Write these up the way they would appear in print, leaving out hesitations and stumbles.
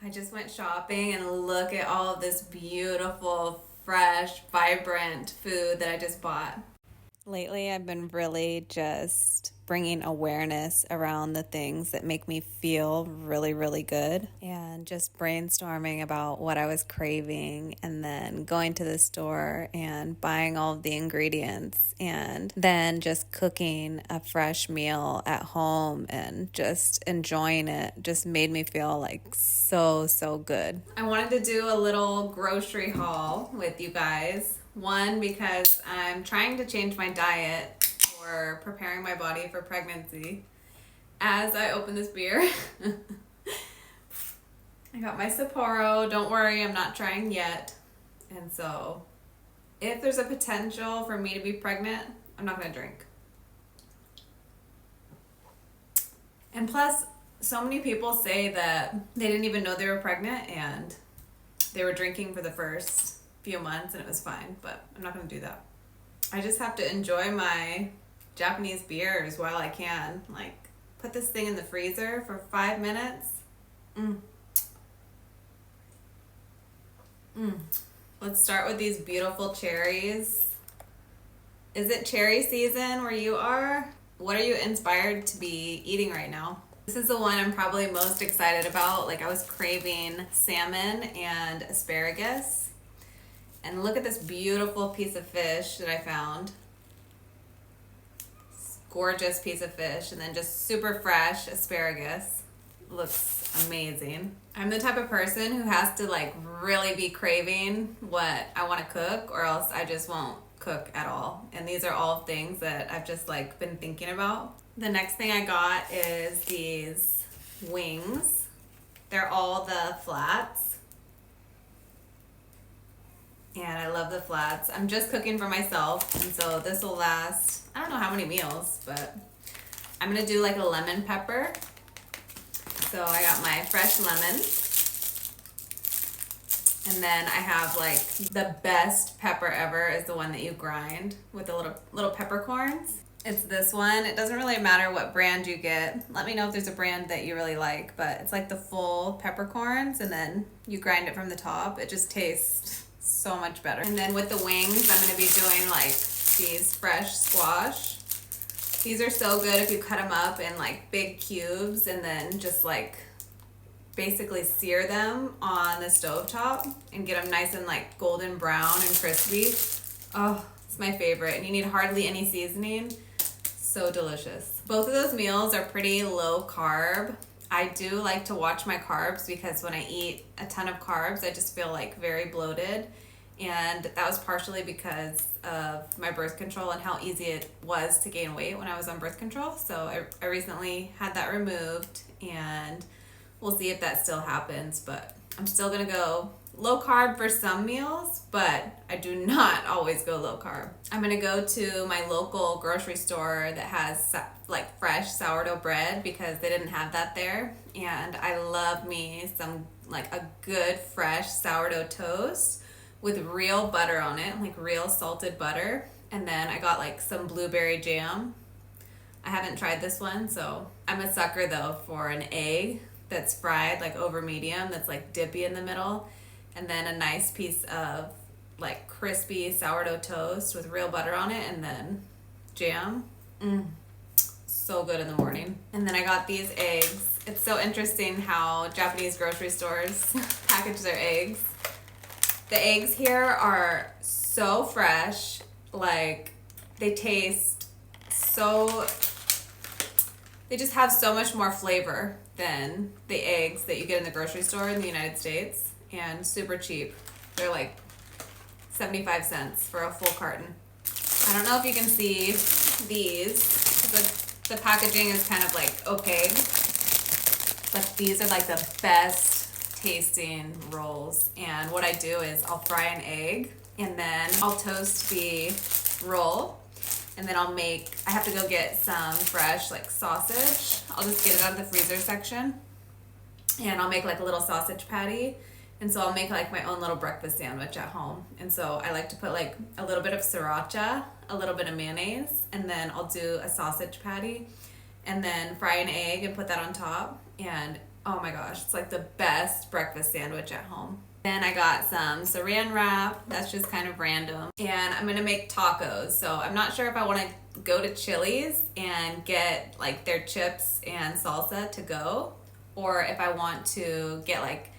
I just went shopping and look at all of this beautiful, fresh, vibrant food that I just bought. Lately, I've been really just bringing awareness around the things that make me feel really, really good and just brainstorming about what I was craving and then going to the store and buying all of the ingredients and then just cooking a fresh meal at home and just enjoying it just made me feel like so, so good. I wanted to do a little grocery haul with you guys. One, because I'm trying to change my diet for preparing my body for pregnancy. As I open this beer, I got my Sapporo. Don't worry, I'm not trying yet. And so, if there's a potential for me to be pregnant, I'm not going to drink. And plus, so many people say that they didn't even know they were pregnant and they were drinking for the first few months and it was fine, but I'm not going to do that. I just have to enjoy my Japanese beers while I can. Like, put this thing in the freezer for 5 minutes. Let's start with these beautiful cherries. Is it cherry season where you are? What are you inspired to be eating right now? This is the one I'm probably most excited about. Like, I was craving salmon and asparagus. And look at this beautiful piece of fish that I found. Gorgeous piece of fish. And then just super fresh asparagus. Looks amazing. I'm the type of person who has to like really be craving what I want to cook or else I just won't cook at all. And these are all things that I've just like been thinking about. The next thing I got is these wings. They're all the flats. And I love the flats. I'm just cooking for myself, and so this will last, I don't know how many meals, but I'm gonna do like a lemon pepper. So I got my fresh lemon. And then I have like the best pepper ever is the one that you grind with the little peppercorns. It's this one. It doesn't really matter what brand you get. Let me know if there's a brand that you really like, but it's like the full peppercorns and then you grind it from the top. It just tastes so much better. And then with the wings, I'm gonna be doing like these fresh squash. These are so good if you cut them up in like big cubes and then just like basically sear them on the stovetop and get them nice and like golden brown and crispy. Oh, it's my favorite. And you need hardly any seasoning. So delicious. Both of those meals are pretty low carb. I do like to watch my carbs because when I eat a ton of carbs, I just feel like very bloated. And that was partially because of my birth control and how easy it was to gain weight when I was on birth control. So I recently had that removed and we'll see if that still happens. But I'm still going to go low carb for some meals, but I do not always go low carb. I'm going to go to my local grocery store that has like fresh sourdough bread because they didn't have that there. And I love me some like a good fresh sourdough toast with real butter on it, like real salted butter. And then I got like some blueberry jam. I haven't tried this one, so I'm a sucker though for an egg that's fried like over medium, that's like dippy in the middle. And then a nice piece of like crispy sourdough toast with real butter on it and then jam. So good in the morning. And then I got these eggs. It's so interesting how Japanese grocery stores package their eggs. The eggs here are so fresh. Like they taste so, they just have so much more flavor than the eggs that you get in the grocery store in the United States. And super cheap. They're like 75 cents for a full carton. I don't know if you can see these. The packaging is kind of like opaque. But these are like the best tasting rolls. And what I do is I'll fry an egg and then I'll toast the roll. And then I have to go get some fresh like sausage. I'll just get it out of the freezer section. And I'll make like a little sausage patty. And so I'll make like my own little breakfast sandwich at home. And so I like to put like a little bit of sriracha, a little bit of mayonnaise, and then I'll do a sausage patty and then fry an egg and put that on top. And Oh my gosh, it's like the best breakfast sandwich at home. Then I got some saran wrap. That's just kind of random. And I'm gonna make tacos. So I'm not sure if I wanna go to Chili's and get like their chips and salsa to go, or if I want to get like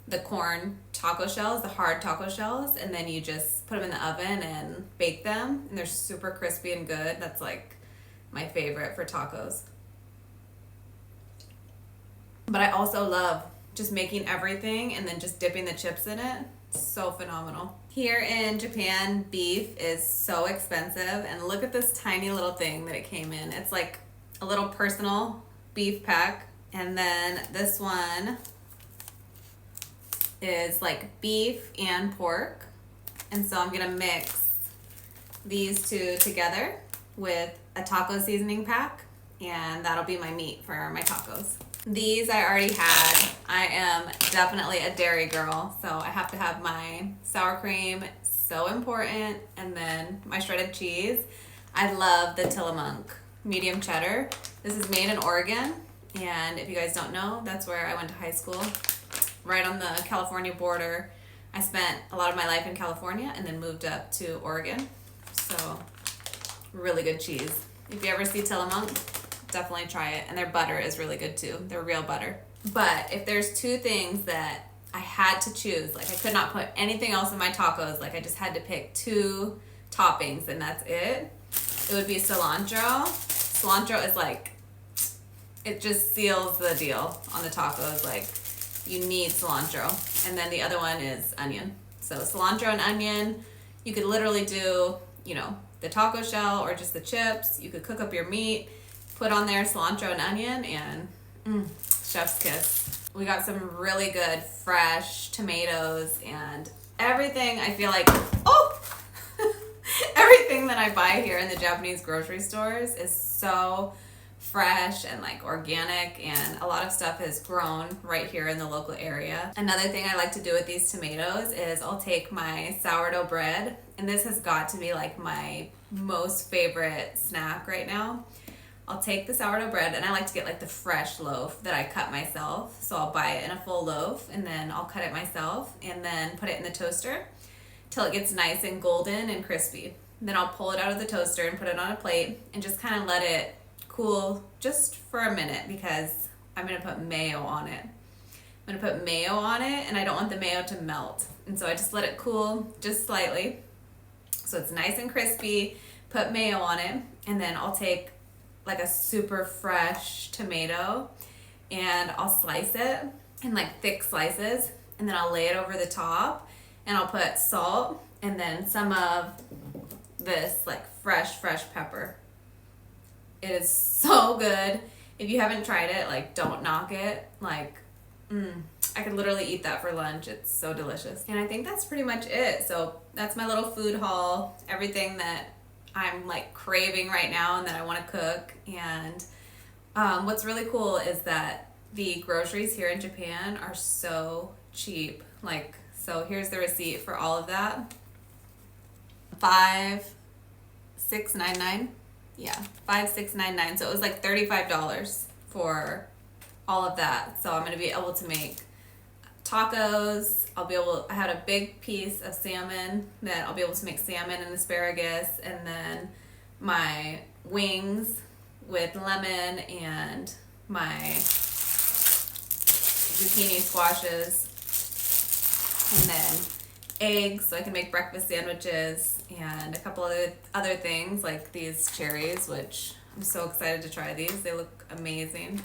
the corn taco shells, the hard taco shells, and then you just put them in the oven and bake them. And they're super crispy and good. That's like my favorite for tacos. But I also love just making everything and then just dipping the chips in it. So phenomenal. Here in Japan, beef is so expensive, and look at this tiny little thing that it came in. It's like a little personal beef pack, and then this one is like beef and pork. And so I'm gonna mix these two together with a taco seasoning pack, and that'll be my meat for my tacos. These I already had. I am definitely a dairy girl, so I have to have my sour cream, so important, and then my shredded cheese. I love the Tillamook medium cheddar. This is made in Oregon, and if you guys don't know, that's where I went to high school, right on the California border. I spent a lot of my life in California and then moved up to Oregon, so really good cheese. If you ever see Tillamook, definitely try it. And their butter is really good too. They're real butter. But if there's two things that I had to choose, like I could not put anything else in my tacos, like I just had to pick two toppings and that's it would be cilantro. Cilantro is like, it just seals the deal on the tacos. Like you need cilantro. And then the other one is onion. So cilantro and onion, you could literally do, you know, the taco shell or just the chips. You could cook up your meat, put on there cilantro and onion, and chef's kiss. We got some really good fresh tomatoes, and everything I feel like, everything that I buy here in the Japanese grocery stores is so fresh and like organic, and a lot of stuff is grown right here in the local area. Another thing I like to do with these tomatoes is I'll take my sourdough bread, and this has got to be like my most favorite snack right now. I'll take the sourdough bread, and I like to get like the fresh loaf that I cut myself. So I'll buy it in a full loaf, and then I'll cut it myself and then put it in the toaster till it gets nice and golden and crispy. Then I'll pull it out of the toaster and put it on a plate and just kind of let it cool just for a minute, because I'm going to put mayo on it. I'm going to put mayo on it, and I don't want the mayo to melt. And so I just let it cool just slightly so it's nice and crispy, put mayo on it, and then I'll take like a super fresh tomato and I'll slice it in like thick slices, and then I'll lay it over the top, and I'll put salt and then some of this like fresh pepper. It is so good. If you haven't tried it, like don't knock it. Like I could literally eat that for lunch. It's so delicious. And I think that's pretty much it. So that's my little food haul, everything that I'm like craving right now and that I want to cook. And what's really cool is that the groceries here in Japan are so cheap. Like, so here's the receipt for all of that. $5,699. Yeah, $5,699. So it was like $35 for all of that. So I'm gonna be able to make tacos. I had a big piece of salmon that I'll be able to make salmon and asparagus, and then my wings with lemon and my zucchini squashes, and then eggs so I can make breakfast sandwiches, and a couple other things like these cherries, which I'm so excited to try these. They look amazing.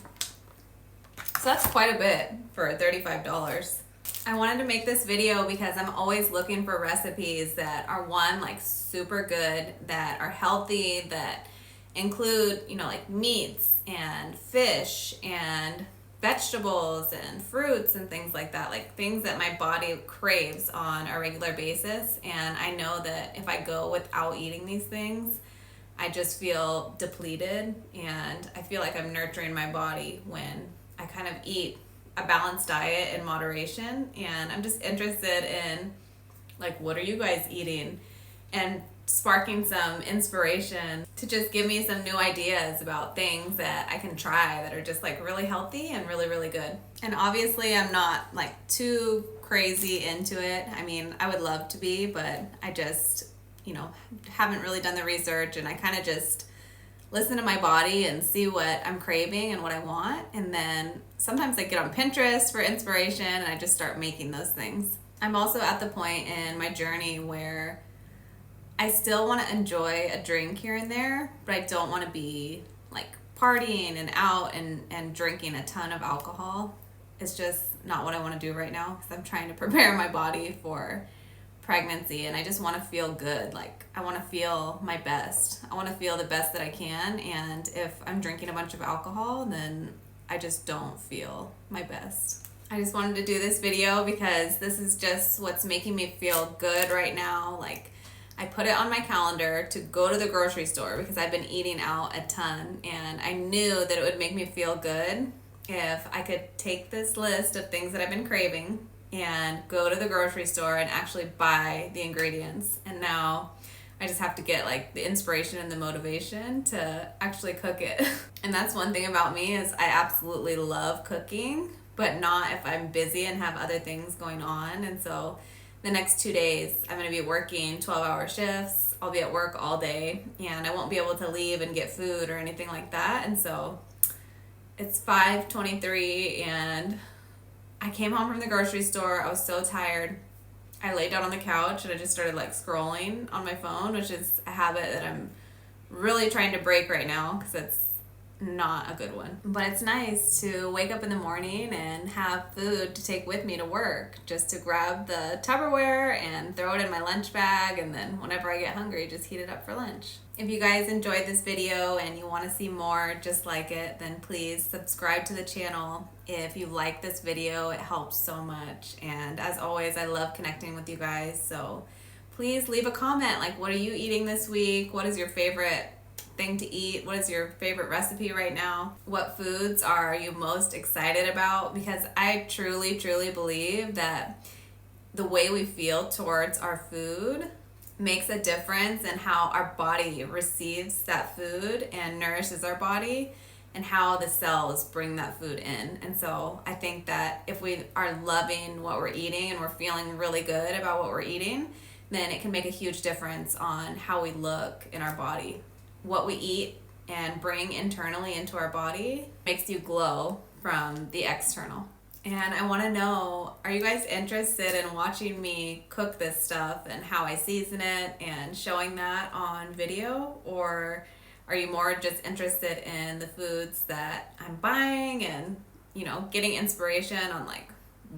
So that's quite a bit for $35. I wanted to make this video because I'm always looking for recipes that are like super good, that are healthy, that include, like meats and fish and vegetables and fruits and things like that, like things that my body craves on a regular basis. And I know that if I go without eating these things, I just feel depleted, and I feel like I'm nurturing my body when I kind of eat a balanced diet in moderation. And I'm just interested in like, what are you guys eating? And sparking some inspiration to just give me some new ideas about things that I can try that are just like really healthy and really, really good. And obviously I'm not like too crazy into it. I mean, I would love to be, but I just, haven't really done the research, and I kind of just listen to my body and see what I'm craving and what I want. And then sometimes I get on Pinterest for inspiration and I just start making those things. I'm also at the point in my journey where I still want to enjoy a drink here and there, but I don't want to be like partying and out and drinking a ton of alcohol. It's just not what I want to do right now because I'm trying to prepare my body for pregnancy, and I just want to feel good. Like, I want to feel my best. I want to feel the best that I can, and if I'm drinking a bunch of alcohol, then I just don't feel my best. I just wanted to do this video because this is just what's making me feel good right now. Like, I put it on my calendar to go to the grocery store because I've been eating out a ton, and I knew that it would make me feel good if I could take this list of things that I've been craving and go to the grocery store and actually buy the ingredients. And now I just have to get like the inspiration and the motivation to actually cook it. And that's one thing about me is I absolutely love cooking, but not if I'm busy and have other things going on. And so the next 2 days I'm going to be working 12-hour shifts. I'll be at work all day and I won't be able to leave and get food or anything like that. And so it's 5:23 and I came home from the grocery store. I was so tired. I laid down on the couch and I just started like scrolling on my phone, which is a habit that I'm really trying to break right now because it's not a good one. But it's nice to wake up in the morning and have food to take with me to work, just to grab the Tupperware and throw it in my lunch bag, and then whenever I get hungry, just heat it up for lunch. If you guys enjoyed this video and you want to see more just like it, then please subscribe to the channel. If you like this video, it helps so much. And as always, I love connecting with you guys. So please leave a comment. Like, what are you eating this week? What is your favorite thing to eat? What is your favorite recipe right now? What foods are you most excited about? Because I truly, truly believe that the way we feel towards our food makes a difference in how our body receives that food and nourishes our body, and how the cells bring that food in. And so I think that if we are loving what we're eating and we're feeling really good about what we're eating, then it can make a huge difference on how we look in our body. What we eat and bring internally into our body makes you glow from the external. And I want to know, are you guys interested in watching me cook this stuff and how I season it and showing that on video? Or are you more just interested in the foods that I'm buying and, getting inspiration on like,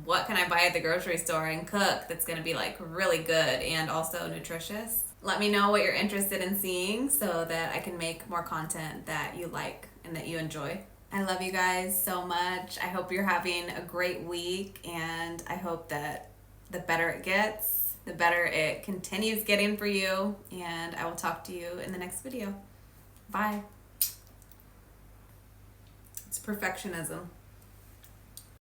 what can I buy at the grocery store and cook that's going to be like really good and also nutritious? Let me know what you're interested in seeing so that I can make more content that you like and that you enjoy. I love you guys so much. I hope you're having a great week, and I hope that the better it gets, the better it continues getting for you, and I will talk to you in the next video. Bye. It's perfectionism.